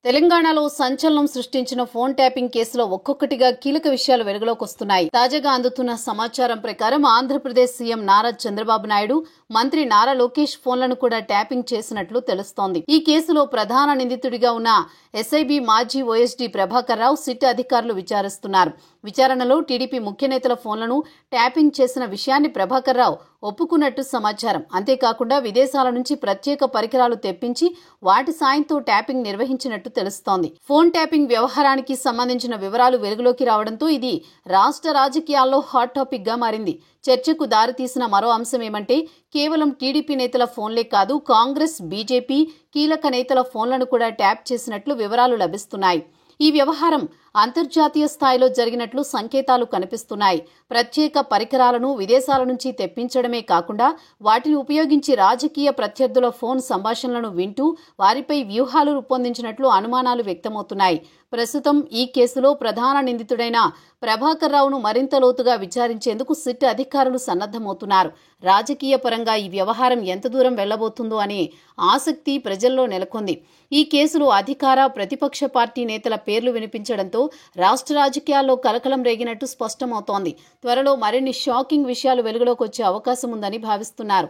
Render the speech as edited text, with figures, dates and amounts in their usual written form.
తెలంగాణలో సంచలనం సృష్టించిన ఫోన్ ట్యాపింగ్ కేసులో ఒక్కొక్కటిగా కీలక విషయాలు వెలుగులోకి వస్తున్నాయి. తాజాగా అందుతున్న సమాచారం ప్రకారం ఆంధ్రప్రదేశ్ సీఎం నారా చంద్రబాబు నాయుడు, మంత్రి నారా లోకేష్ ఫోన్లను కూడా ట్యాపింగ్ చేసినట్లు తెలుస్తోంది. ఈ కేసులో ప్రధాన నిందితుడిగా ఉన్న ఎస్ఐబి మాజీ ఓఎస్డీ ప్రభాకర్ రావు సిట్ అధికారులు విచారిస్తున్నారు. విచారణలో టీడీపీ ముఖ్య నేతల ఫోన్లను ట్యాపింగ్ చేసిన విషయాన్ని ప్రభాకర్ రావు ఒప్పుకున్నట్టు సమాచారం. అంతేకాకుండా విదేశాల నుంచి ప్రత్యేక పరికరాలు తెప్పించి వాటి సాయంతో ట్యాపింగ్ నిర్వహించినట్టు తెలుస్తోంది. ఫోన్ ట్యాపింగ్ వ్యవహారానికి సంబంధించిన వివరాలు వెలుగులోకి రావడంతో ఇది రాష్ట్ర రాజకీయాల్లో హాట్ టాపిక్ గా మారింది. చర్చకు దారితీసిన మరో అంశం ఏమంటే కేవలం టీడీపీ నేతల ఫోన్లే కాదు, కాంగ్రెస్, బీజేపీ కీలక నేతల ఫోన్లను కూడా ట్యాప్ చేసినట్లు వివరాలు లభిస్తున్నాయి. ఈ వ్యవహారం అంతర్జాతీయ స్థాయిలో జరిగినట్లు సంకేతాలు కనిపిస్తున్నాయి. ప్రత్యేక పరికరాలను విదేశాల నుంచి తెప్పించడమే కాకుండా వాటిని ఉపయోగించి రాజకీయ ప్రత్యర్థుల ఫోన్ సంభాషణలను వింటూ వారిపై వ్యూహాలు రూపొందించినట్లు అనుమానాలు వ్యక్తమవుతున్నాయి. ప్రస్తుతం ఈ కేసులో ప్రధాన నిందితుడైన ప్రభాకర్ రావును మరింత లోతుగా విచారించేందుకు సిట్ అధికారులు సన్నద్దమవుతున్నారు. రాజకీయ పరంగా ఈ వ్యవహారం ఎంత దూరం వెళ్లబోతుందో అనే ఆసక్తి ప్రజల్లో నెలకొంది. ఈ కేసులో అధికార, ప్రతిపక్ష పార్టీ నేతల పేర్లు వినిపించడంతో రాష్ట్ర రాజకీయాల్లో కలకలం రేగినట్టు స్పష్టమవుతోంది. త్వరలో మరిన్ని షాకింగ్ విషయాలు వెలుగులోకి వచ్చే అవకాశం ఉందని భావిస్తున్నారు.